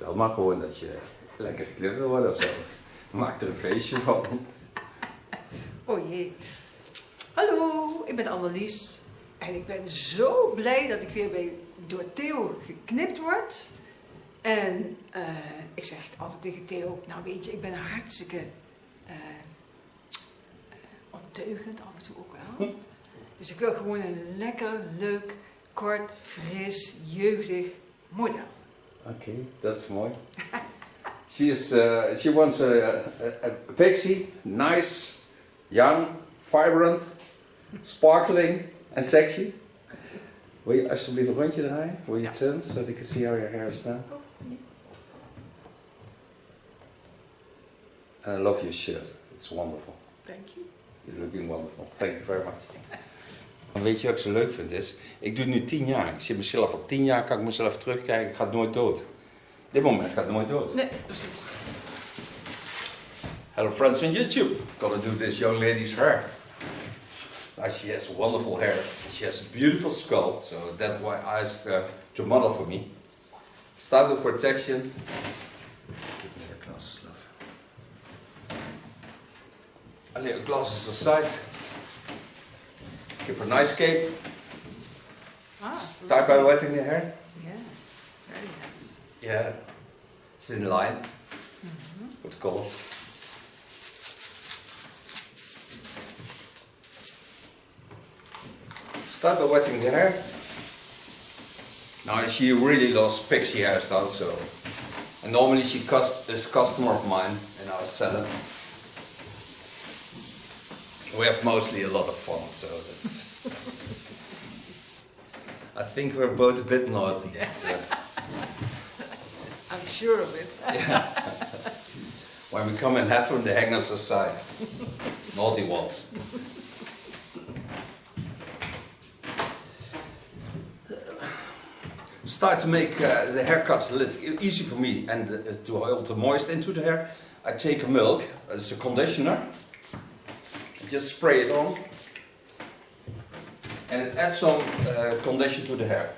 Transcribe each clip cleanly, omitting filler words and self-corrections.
Vertel maar gewoon dat je lekker geknipt wil worden of zo. Maak er een feestje van. Oh jee. Hallo, ik ben Annelies. En ik ben zo blij dat ik weer door Theo geknipt word. En ik zeg altijd tegen Theo, nou weet je, ik ben hartstikke ondeugend af en toe ook wel. Dus ik wil gewoon een lekker, leuk, kort, fris, jeugdig model. Oké, dat is mooi. She wants a Pixie, nice, young, vibrant, sparkling and sexy. Wil je alsjeblieft een rondje draaien? Will you turn so they can see how your hair is now? And I love your shirt. It's wonderful. Thank you. You're looking wonderful. Thank you very much. En weet je wat ik zo leuk vind is? Ik doe het nu 10 jaar. Ik zit mezelf al 10 jaar, kan ik mezelf terugkijken. Ik ga nooit dood. Dit moment gaat nooit dood. Nee, precies. Hello friends on YouTube. Gonna do this young lady's hair. Now she has wonderful hair. She has a beautiful skull. So that's why I asked her to model for me. Start with protection. Give me the glasses, love. A little glasses aside. Give her a nice cape. Start by wetting the hair. Yeah, very nice. Yeah, it's in line with colors. Start by wetting the hair. Now she really loves Pixie hairstyle, so and normally she is a customer of mine in our salon. We have mostly a lot of fun, so that's. I think we're both a bit naughty. Yeah. So. I'm sure of it. Yeah. When we come and have them, they hang us aside. Naughty ones. Start to make the haircuts a little easy for me and to hold the moist into the hair. I take a milk, it's a conditioner, and just spray it on. And it adds some condition to the hair.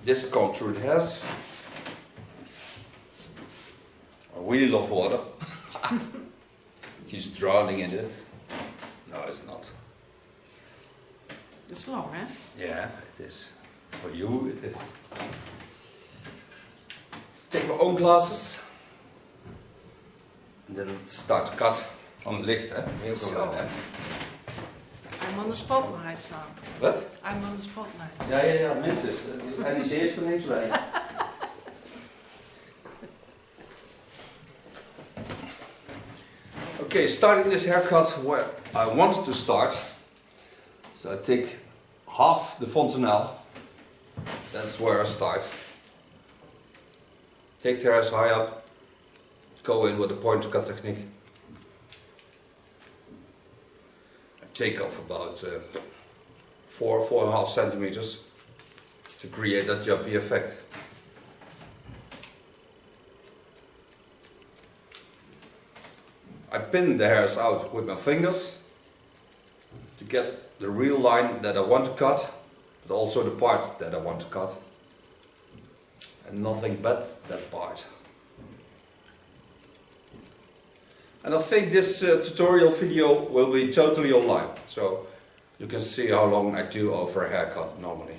This will come through the hairs. I really love water. She's drowning in it. No, it's not. It's long, hè? Yeah, it is. For you, it is. Take my own glasses. And then start to cut on the licht, hè? Heel Zo. I'm on the spotlight now. Wat? I'm on the spotlight. Ja, minstens. En die zie je er niks bij. Okay, starting this haircut where I wanted to start. So I take half the fontanelle. That's where I start. Take the hairs high up. Go in with the point cut technique. I take off about 4.5 centimeters to create that jumpy effect. I pin the hairs out with my fingers to get the real line that I want to cut, but also the part that I want to cut. And nothing but that part. And I think this tutorial video will be totally online, so you can see how long I do over a haircut normally.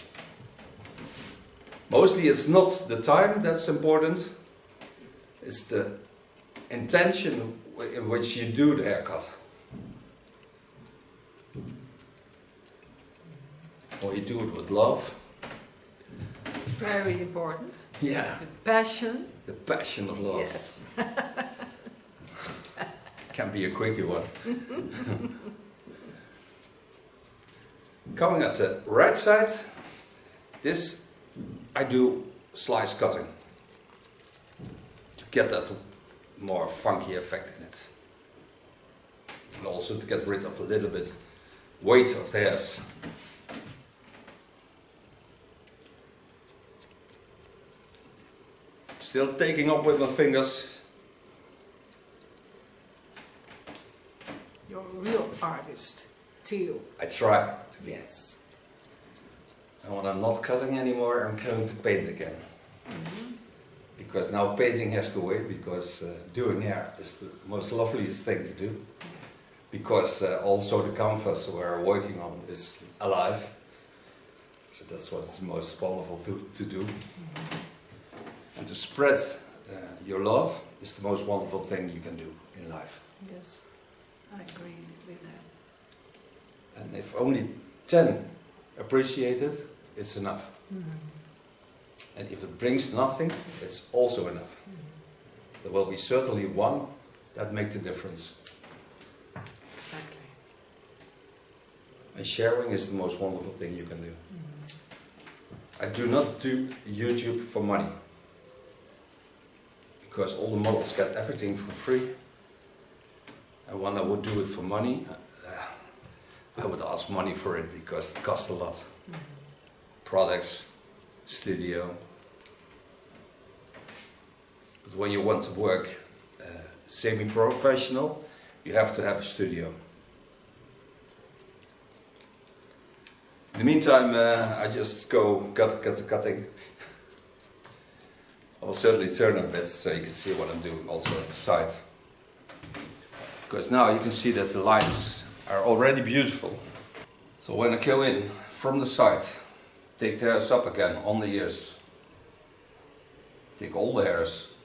Mostly it's not the time that's important, it's the intention in which you do the haircut. Or you do it with love. Very important. Yeah. The passion. The passion of love. Yes. Can be a quickie one. Coming at the right side, this I do slice cutting to get that more funky effect in it. And also to get rid of a little bit weight of the hairs. Still taking up with my fingers. You're a real artist, Theo. I try to be. Yes. And when I'm not cutting anymore, I'm going to paint again. Because now painting has to wait, because doing hair is the most loveliest thing to do. Because also the canvas we're working on is alive. So that's what's the most wonderful to do. And to spread your love is the most wonderful thing you can do in life. Yes, I agree with that. And if only 10 appreciate it, it's enough. And if it brings nothing, it's also enough. There will be certainly one that makes the difference. Exactly. And sharing is the most wonderful thing you can do. I do not do YouTube for money. Because all the models get everything for free. And when I would do it for money, I would ask money for it because it costs a lot. Products, studio. But when you want to work semi-professional, you have to have a studio. In the meantime, I just go cutting. I will certainly turn a bit so you can see what I'm doing also at the side. Because now you can see that the lines are already beautiful. So when I go in from the side, take the hairs up again on the ears. Take all the hairs.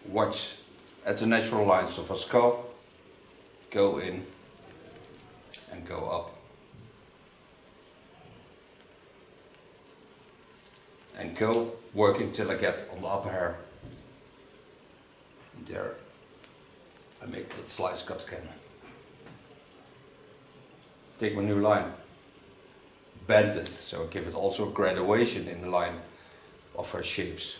Watch at the natural lines of a skull. Go in and go up. And go working till I get on the upper hair. And there I make that slice cut again. Take my new line, bend it, so I give it also a graduation in the line of her shapes.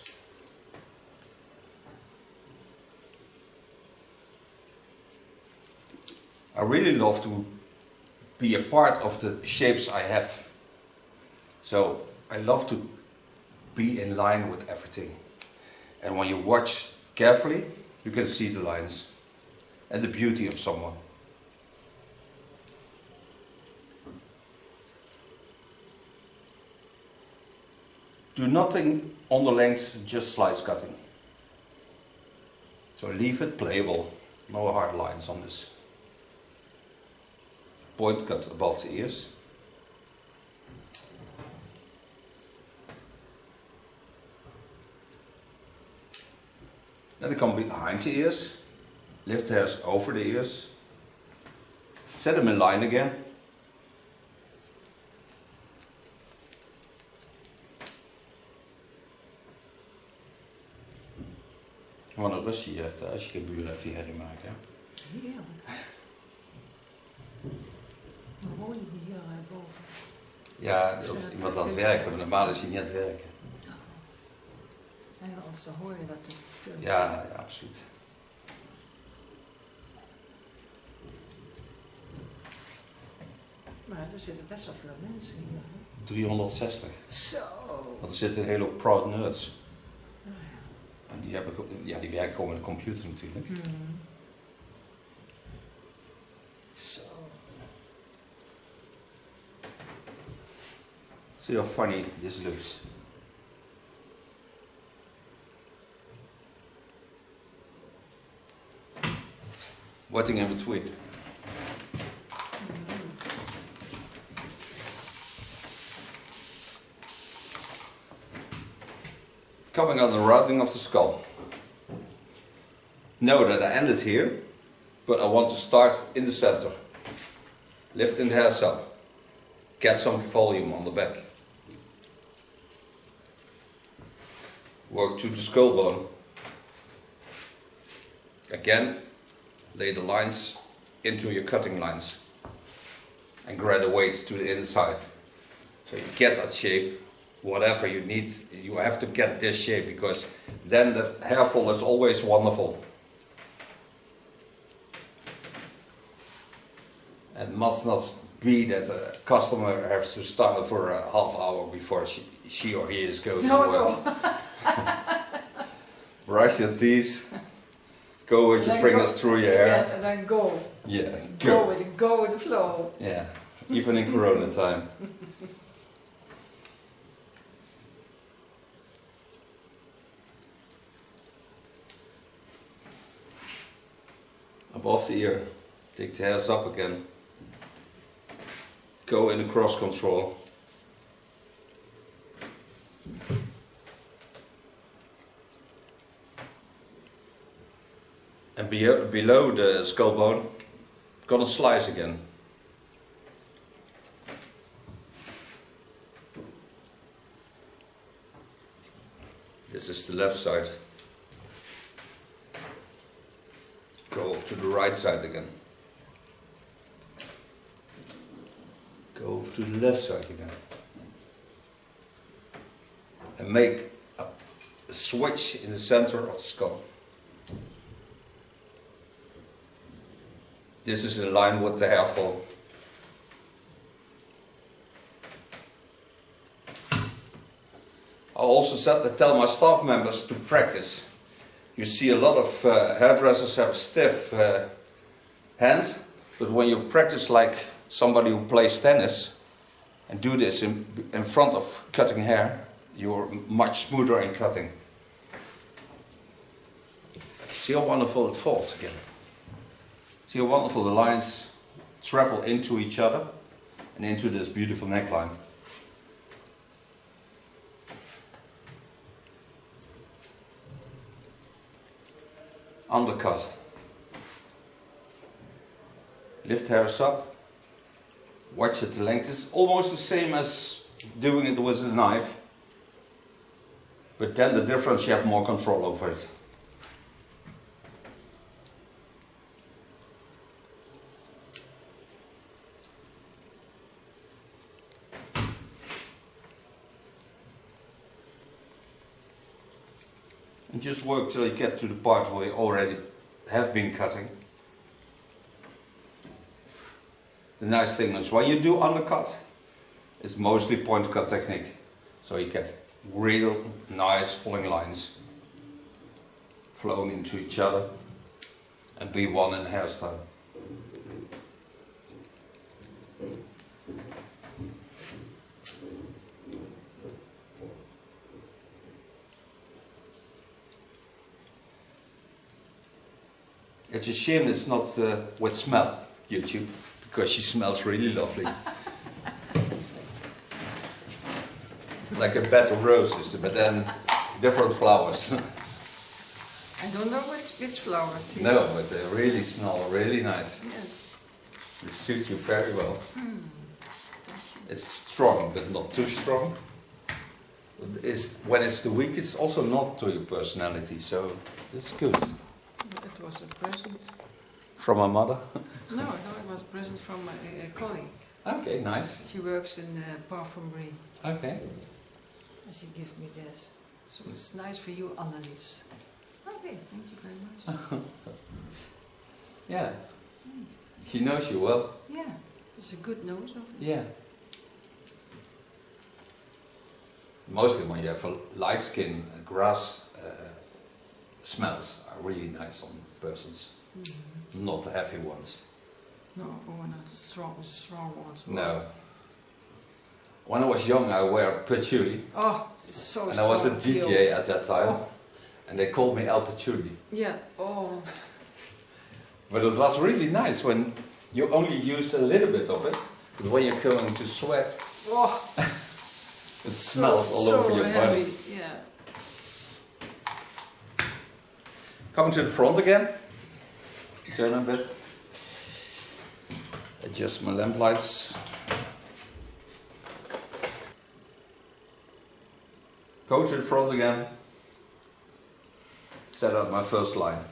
I really love to be a part of the shapes I have. So I love to be in line with everything. And when you watch carefully, you can see the lines and the beauty of someone. Do nothing on the length, just slice cutting. So leave it playable, no hard lines on this. Point cut above the ears. Then I come behind the ears, lift the hairs over the ears, set them in line again. Wat een rust je hebt als je geen buren hebt die herrie maken. Hè? Heerlijk. Dan hoor je die hier boven. Ja, dat is iemand aan het werken, maar normaal is hij niet aan het werken. Ja, anders dan hoor je dat toch veel. Ja, ja, absoluut. Maar er zitten best wel veel mensen hier. Hè? 360. Zo. Want er zitten een hele hoop proud nerds. En die, die werken gewoon met de computer natuurlijk. Zo. See how funny this looks. Wetting in between. Coming on the rounding of the skull. Know that I ended here, but I want to start in the center. Lifting the hairs up. Get some volume on the back. Work to the skull bone. Again, lay the lines into your cutting lines. And graduate to the inside. So you get that shape. Whatever you need, you have to get this shape, because then the hair fall is always wonderful. It must not be that a customer has to stand for a half hour before she or he is going to work. Brush your teeth, go with your fingers through your hair. Yes, and then go. Yeah, Go with the flow. Yeah, even in Corona time. above the ear. Take the hairs up again. Go in the cross control. And below the skull bone, gonna slice again. This is the left side. Go over to the right side again. Go over to the left side again. And make a switch in the center of the skull. This is in line with the hair fall. I also tell my staff members to practice. You see a lot of hairdressers have stiff hands, but when you practice like somebody who plays tennis and do this in front of cutting hair, you're much smoother in cutting. See how wonderful it falls again. See how wonderful the lines travel into each other and into this beautiful neckline. Undercut. Lift hairs up. Watch it, the length is almost the same as doing it with a knife, but then the difference, you have more control over it. And just work till you get to the part where you already have been cutting. The nice thing is when you do undercut, it's mostly point cut technique. So you get real nice falling lines flowing into each other and be one in hairstyle. It's a shame it's not with smell, YouTube, because she smells really lovely. Like a bed of roses, but then different flowers. I don't know which flower. No, but they really smell really nice. Yes. They suit you very well. It's strong, but not too strong. When it's the weak, it's also not to your personality, so it's good. It was a present. From my mother? No, it was a present from a colleague. Okay, nice. She works in perfumery. Okay. And she gave me this. So it's nice for you, Annelies. Okay, thank you very much. Yeah. She knows you well. Yeah, it's a good nose of it. Yeah. Mostly when you have a light skin, grass smells are really nice on persons. Mm-hmm. Not the heavy ones. No, or not the strong ones. No. When I was young, I wear patchouli. Oh, it's so strong. And I was a DJ at that time. Oh. And they called me El Patchouli. Yeah, oh. But it was really nice when you only use a little bit of it. But when you're going to sweat, oh. it smells all over your body. Yeah. Coming to the front again. Turn a bit. Adjust my lamp lights. Go to the front again. Set out my first line.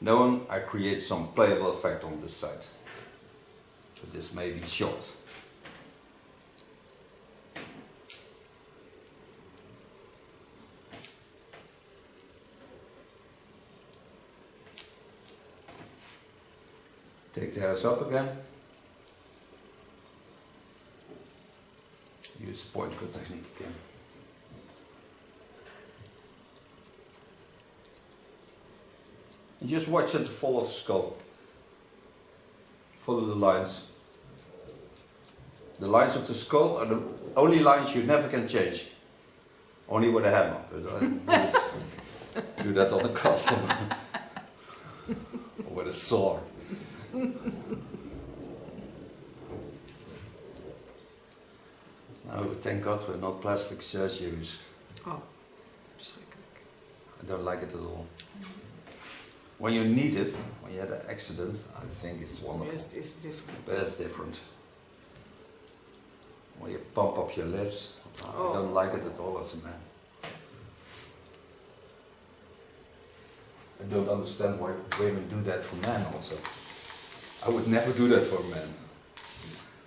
Knowing I create some playable effect on this side. So this may be short. Take the hairs up again. Use point cut technique again. And just watch it follow the skull. Follow the lines. The lines of the skull are the only lines you never can change. Only with a hammer. But I do that on a customer. Or with is sore. No, thank God we're not plastic surgeries. Oh, verschrikkelijk. I don't like it at all. When you need it, when you had an accident, I think it's wonderful. Yes, it's different. But it's different. When you pump up your lips, Oh. I don't like it at all as a man. I don't understand why women do that for men also. I would never do that for men.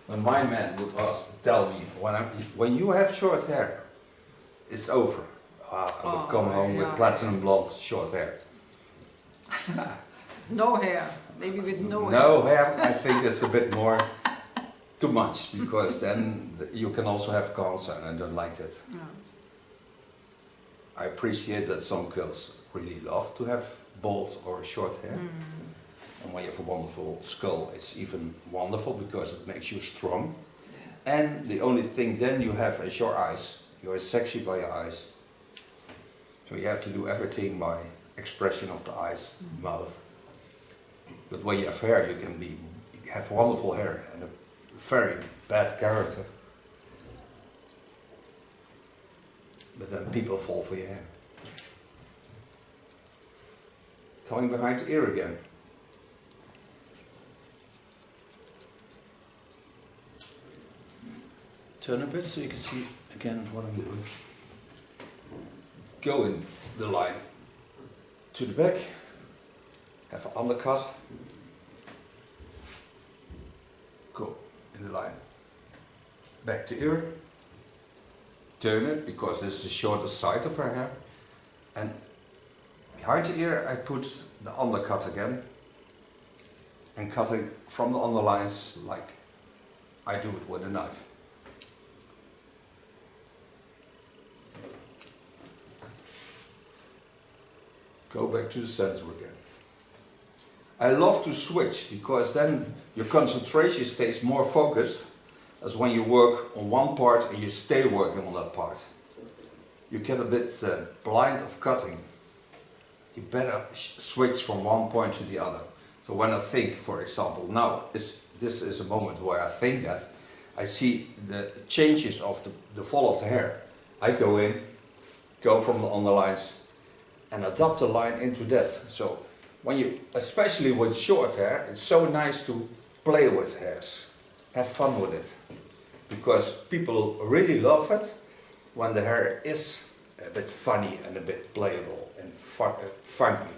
When my man would tell me, when you have short hair, it's over. I would come home with platinum blonde short hair. No hair, maybe with no hair. No hair, I think that's a bit more too much, because then you can also have cancer, and I don't like that. No. I appreciate that some girls really love to have bald or short hair. And when you have a wonderful skull, it's even wonderful because it makes you strong. Yeah. And the only thing then you have is your eyes. You're sexy by your eyes. So you have to do everything by expression of the eyes, mouth. But when you have hair, you have wonderful hair and a very bad character. But then people fall for your hair. Coming behind the ear again. Turn a bit so you can see again what I'm doing. Go in the line to the back, have an undercut, go in the line back to ear, turn it because this is the shortest side of her hair, and behind the ear I put the undercut again and cutting from the underlines like I do it with a knife. Go back to the center again. I love to switch because then your concentration stays more focused as when you work on one part and you stay working on that part. You get a bit blind of cutting. You better switch from one point to the other. So when I think, for example, now this is a moment where I think that I see the changes of the fall of the hair. I go in, go from the underlines, and adapt the line into that. So when you, especially with short hair, it's so nice to play with hairs, have fun with it, because people really love it when the hair is a bit funny and a bit playable and funky.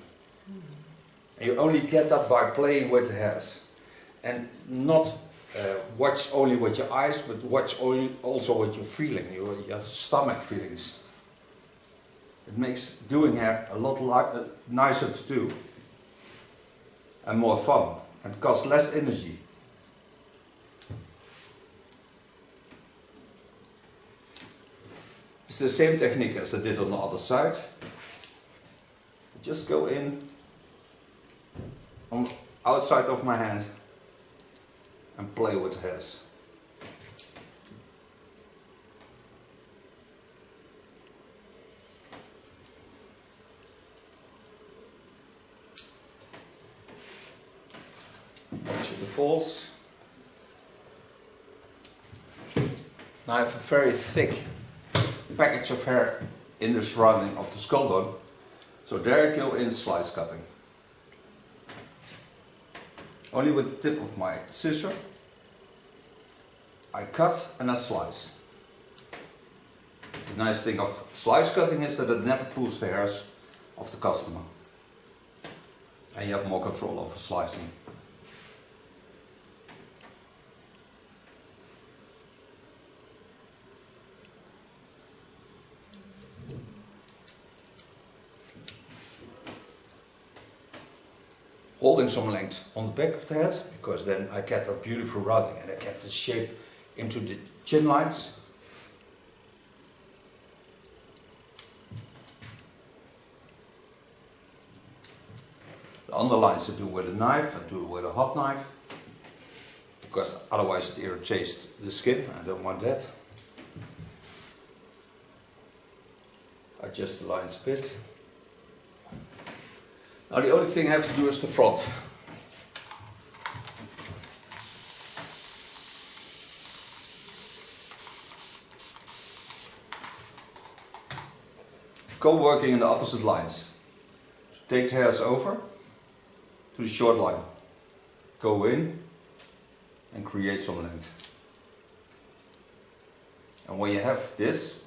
And you only get that by playing with the hairs, and not watch only with your eyes, but watch also with your feeling, your stomach feelings. It makes doing hair a lot nicer to do and more fun and costs less energy. It's the same technique as I did on the other side. Just go in on the outside of my hand and play with the hairs. Watch the falls. Now I have a very thick package of hair in the surrounding of the skull bone, so there I go in slice cutting. Only with the tip of my scissor I cut and I slice. The nice thing of slice cutting is that it never pulls the hairs of the customer, and you have more control over slicing. Holding some length on the back of the head, because then I get that beautiful rounding and I get the shape into the chin lines. The underlines I do with a knife, I do it with a hot knife, because otherwise it irritates the skin, I don't want that. Adjust the lines a bit. Now the only thing I have to do is the front. go working in the opposite lines. So take the hairs over to the short line. Go in and create some length. And when you have this,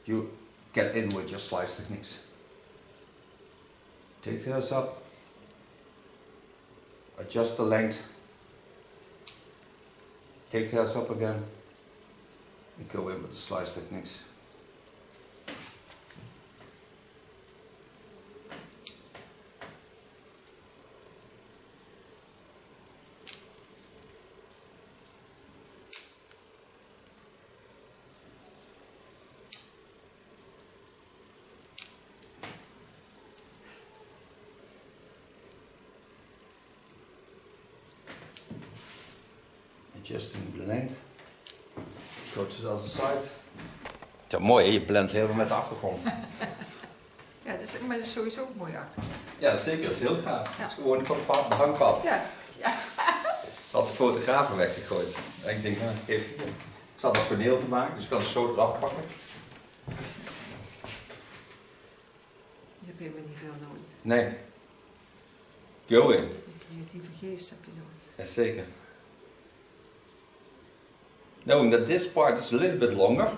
you get in with your slice techniques. Take the hairs up, adjust the length, take the hairs up again, and go in with the slice techniques. Adjusting the length. Go to the other side. Ja, mooi, je blendt helemaal met de achtergrond. Ja, maar het is sowieso een mooie achtergrond. Ja, zeker, dat is heel gaaf. Ja. Het is gewoon een hangpad. Ja, ja. Had de fotografen weggegooid. En ik denk, nou, even hier. Ik zat een paneel te maken, dus ik kan het zo eraf pakken. Je hebt helemaal niet veel nodig. Nee. Go in. Een creatieve geest heb je nodig. Jazeker. Knowing that this part is a little bit longer,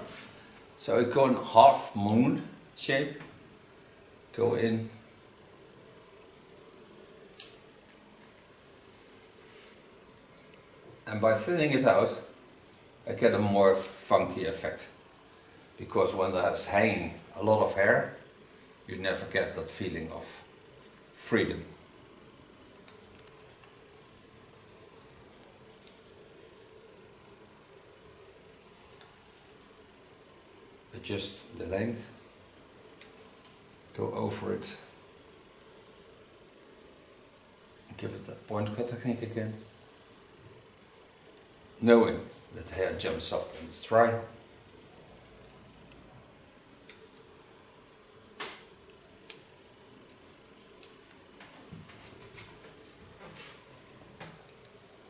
so I go in half moon shape. Go in. And by thinning it out, I get a more funky effect. Because when there's hanging a lot of hair, you never get that feeling of freedom. Adjust the length, go over it, give it that point cut technique again, knowing that the hair jumps up when it's dry.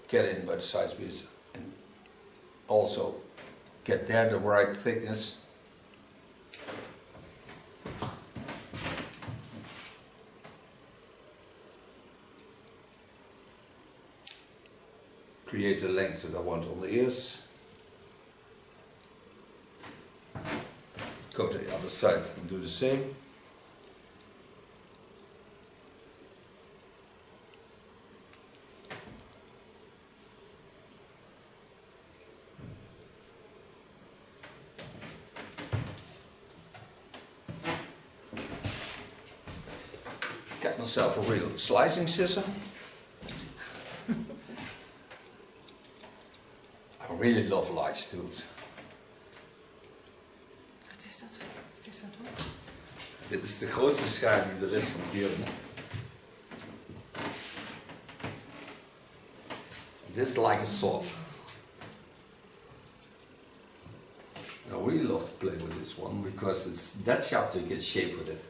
Get in by the side piece and also get there the right thickness. Create the length that I want on the ears. Go to the other side and do the same. Get myself a real slicing scissor. I really love light tools. Wat is dat? Wat is dat dan? Dit is de grootste schaar die er is van hier. This is like a sword. I really love to play with this one because it's that sharp to get shape with it.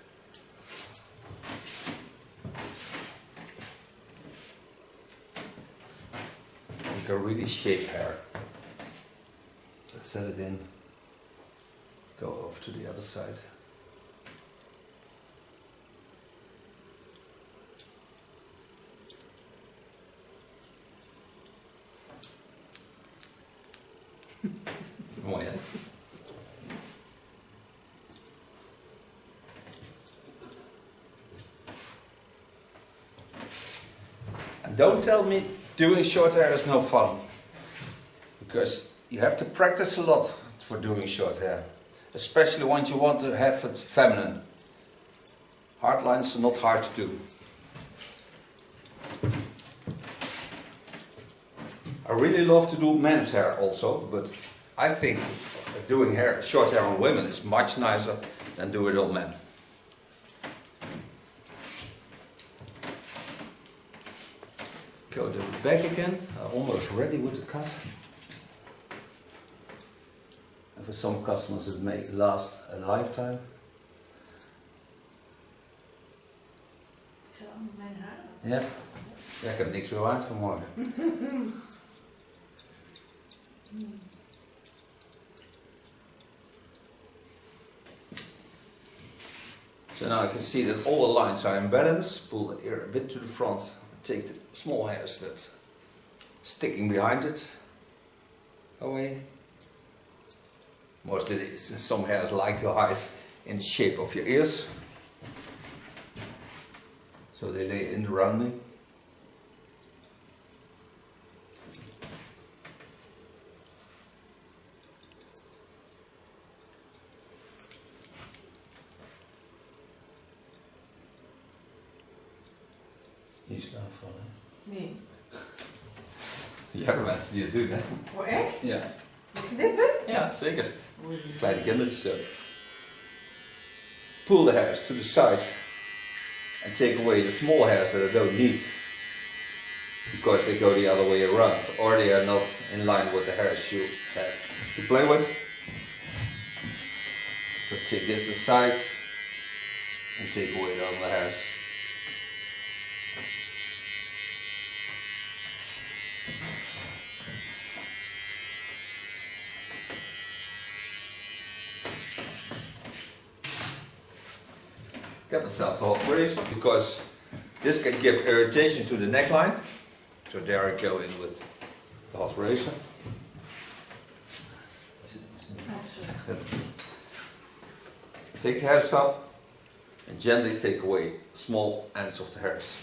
You can really shape hair. Let's set it in. Go over to the other side. Mooi hè? And don't tell me doing short hair is no fun. Because you have to practice a lot for doing short hair. Especially when you want to have it feminine. Hard lines are not hard to do. I really love to do men's hair also, but I think doing short hair on women is much nicer than do it on men. Go to the back again, almost ready with the cut. And for some customers it may last a lifetime. Is dat allemaal mijn haar? Ja, ja, ik heb niks meer waard vanmorgen. So now I can see that all the lines are in balance. Pull the ear a bit to the front. Take the small hairs that sticking behind it away. Mostly some hairs like to hide in the shape of your ears. So they lay in the rounding. Hier slaap vallen. Nee. Je hebt mensen die het doen, hè? Oh, echt? Ja. Met knippen? Ja, zeker. Kleine kindertjes ook. Pull the hairs to the side and take away the small hairs that I don't need, because they go the other way around, or they are not in line with the hairs you have to play with. So take this aside and take away the other hairs. Get myself the hot razor, because this can give irritation to the neckline. So there I go in with the hot razor. Take the hairs up and gently take away small ends of the hairs.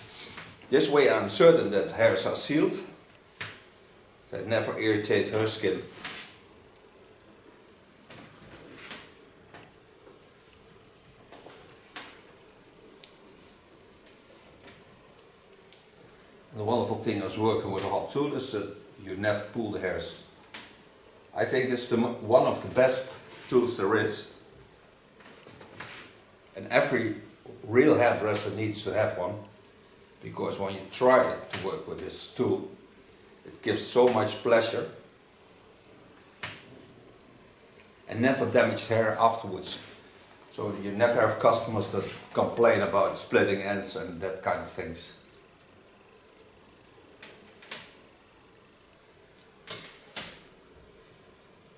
This way I'm certain that the hairs are sealed. They never irritate her skin. The wonderful thing of working with a hot tool is that you never pull the hairs. I think it's one of the best tools there is. And every real hairdresser needs to have one, because when you try to work with this tool, it gives so much pleasure and never damaged hair afterwards. So you never have customers that complain about splitting ends and that kind of things.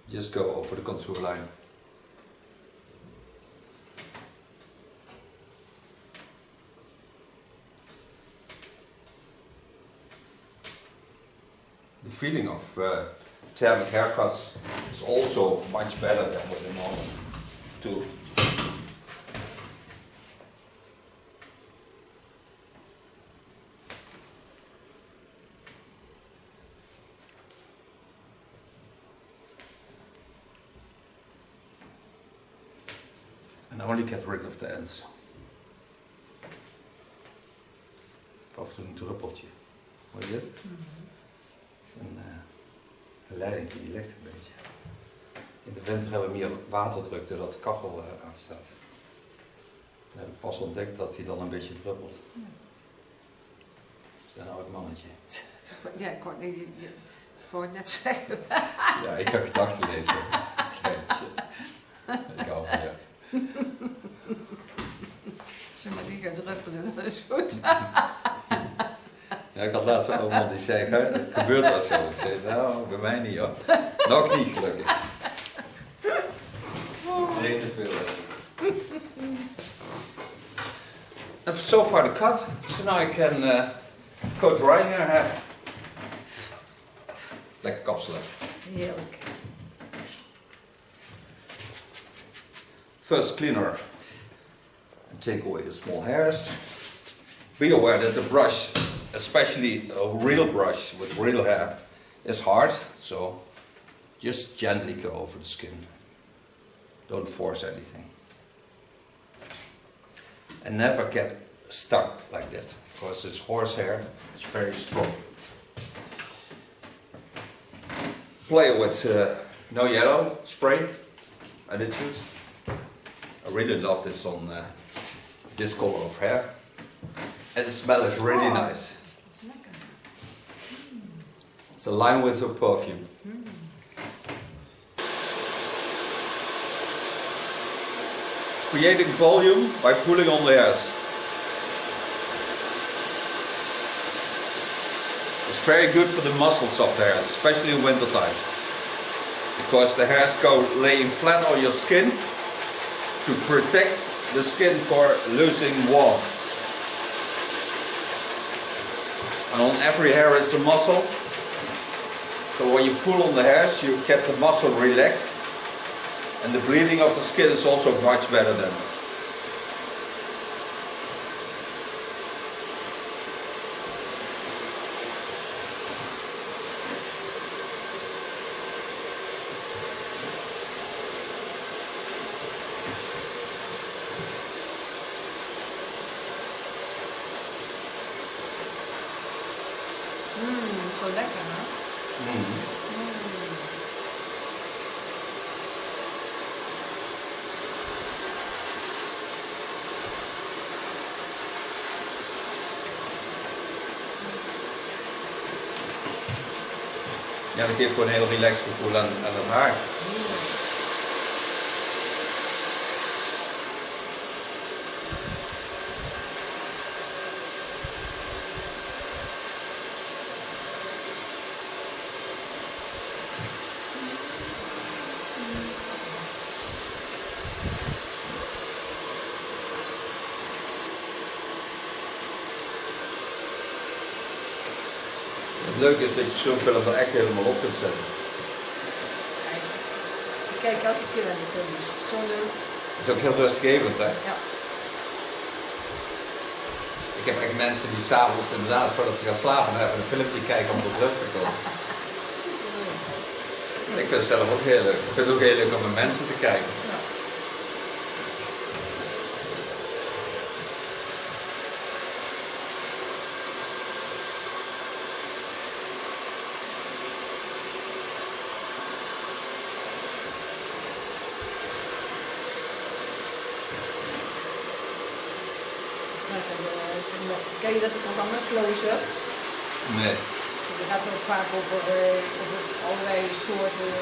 Just go over the contour line. The feeling of thermic haircuts is also much better than with a normal tool. And only get rid of the ends. Af en toe een druppeltje. Hoor je dit? Het is een leiding die lekt een beetje. In de winter hebben we meer waterdruk doordat de kachel aanstaat. We hebben pas ontdekt dat hij dan een beetje druppelt. Ja. Dat is een oud mannetje. Ja, ik wou het net zeggen. Ja, ik heb gedachten lezen. Kleintje. Ik hou van jou. Zeg maar, die gaat druppelen, dat is goed. Ja, ik had laatst een man die zei, het gebeurt dat zo. Ik zei, nou, bij mij niet hoor. Nog niet gelukkig. Nee, te veel. And so far the cut, so now I can go drying her hair. Lekker kapselen. Heerlijk. First cleaner and take away the small hairs. Be aware that the brush, especially a real brush with real hair, is hard, so just gently go over the skin. Don't force anything. And never get stuck like that, because it's horsehair, it's very strong. Play with no yellow spray, I did choose. I really love this on this color of hair, and the smell is really nice. It's aligned with her perfume. Creating volume by pulling on the hairs. It's very good for the muscles of the hairs, especially in winter time, because the hairs go laying flat on your skin. to protect the skin for losing warmth. And on every hair is a muscle. So when you pull on the hairs, you get the muscle relaxed. And the bleeding of the skin is also much better then. Zo lekker, hè? Ja, dat geeft gewoon een heel relaxed gevoel aan het haar. Het leuke is dat je zo'n film er echt helemaal op kunt zetten. Ik kijk elke keer naar de film, dus zo leuk. Dat is ook heel rustgevend, hè? Ja. Ik heb echt mensen die s'avonds inderdaad, voordat ze gaan slapen, hebben een filmpje kijken om tot rust te komen. Superleuk. Ik vind het zelf ook heel leuk. Ik vind het ook heel leuk om met mensen te kijken. Ja. Ken je dat programma Close-up? Nee. Dat gaat ook vaak over allerlei soorten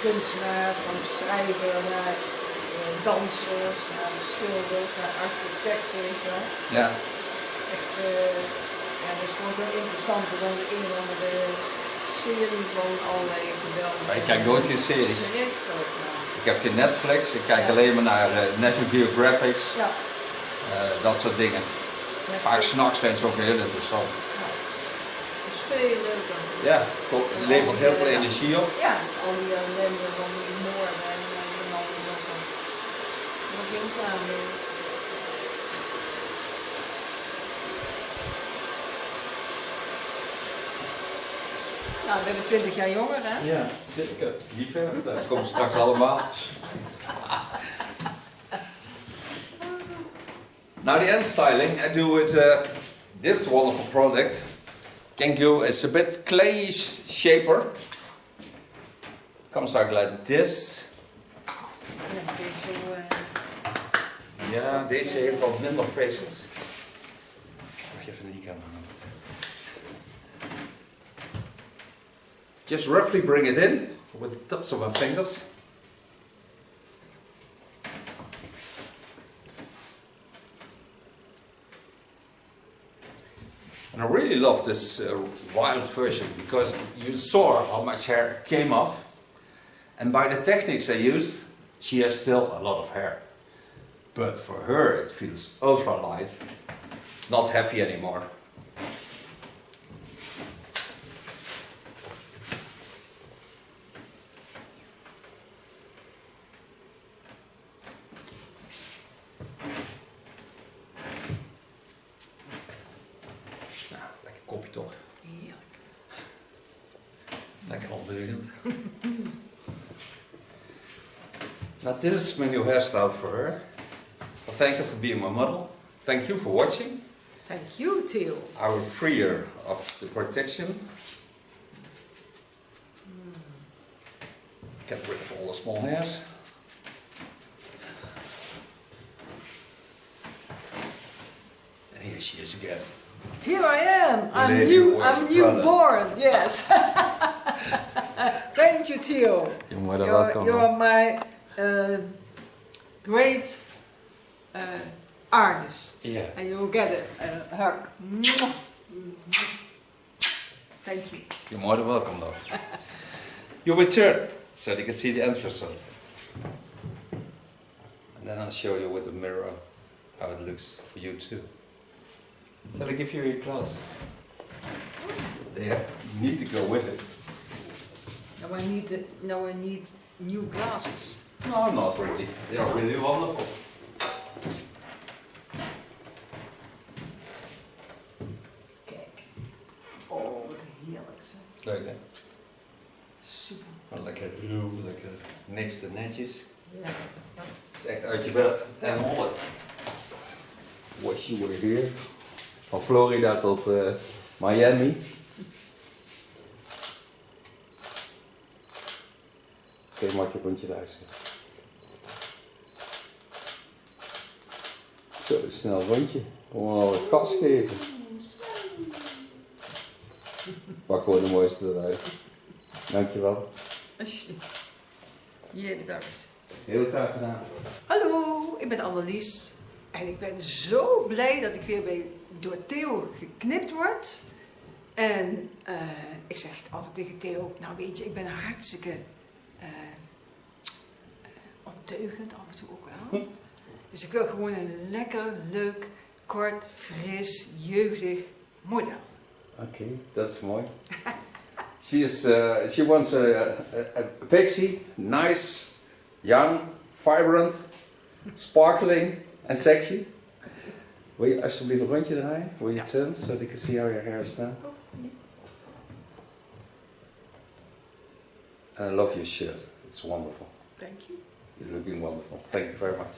kunstenaars, van schrijver naar dansers, naar schilders, naar architecten. Zo. Ja. Echt, ja, dat is gewoon wel interessanter dan de een of andere serie van allerlei geweldige. Maar ik kijk nooit geen series. Schrikkelijk, nou. Ik heb geen Netflix, ik kijk alleen maar naar National Geographic, Ja. dat soort dingen. Vaak 's nachts zijn ze ook heel interessant. Ja. Dat is veel leuker. Ja, het levert heel veel energie op. Ja, al die ellende van die moorden en al die nog wat. Daar ben ik heel klaar mee. Nou, we hebben 20 jaar jonger, hè? Ja, zeker. Die verf, daar komen straks allemaal. Now the end styling, I do with this wonderful product. Kengu is a bit clay shaper. Comes out like this. Ja, deze heeft wat minder vezels. Wacht even die camera. Just roughly bring it in with the tips of my fingers. And I really love this wild version because you saw how much hair came off, and by the techniques I used, she has still a lot of hair. But for her it feels ultra light, not heavy anymore. Kopje toch? Heerlijk. Lekker ondeugend. Now this is my new hairstyle for her. Well, thank you for being my model. Thank you for watching. Thank you, Theo. I will free her of the protection. Get rid of all the small hairs. And here she is again. Here I am. I'm Lady newborn. Yes. Thank you, Theo. You're more than welcome. You are my great artist. Yeah. And you will get a hug. Thank you. You're more than welcome, though. You return so you can see the end result. Then I'll show you with the mirror how it looks for you too. Shall I give you your glasses? They need to go with it. Now I need new glasses. No, not really. They are really wonderful. Kijk. Oh, wat heerlijk zeg. Leuk hè? Super. Wat lekker ruw, lekker niks te netjes. Lekker. Het is echt uit je bed en hollen. Wash you were here. Van Florida tot Miami. Oké, mag je een rondje luisteren. Zo, een snel rondje. Gewoon al wat gas geven. Pak gewoon de mooiste eruit. Dankjewel. Alsjeblieft. Jij bedankt. Heel graag gedaan. Hallo, ik ben Annelies. En ik ben zo blij dat ik weer door Theo geknipt word. En ik zeg altijd tegen Theo, nou weet je, ik ben hartstikke ondeugend af en toe ook wel. Dus ik wil gewoon een lekker, leuk, kort, fris, jeugdig model. Oké, dat is mooi. She wants a Pixie, nice, young, vibrant, sparkling and sexy. Wil je alsjeblieft een rondje draaien? Will you turn so they can see how your hair is now? I love your shirt. It's wonderful. Thank you. You're looking wonderful. Thank you very much.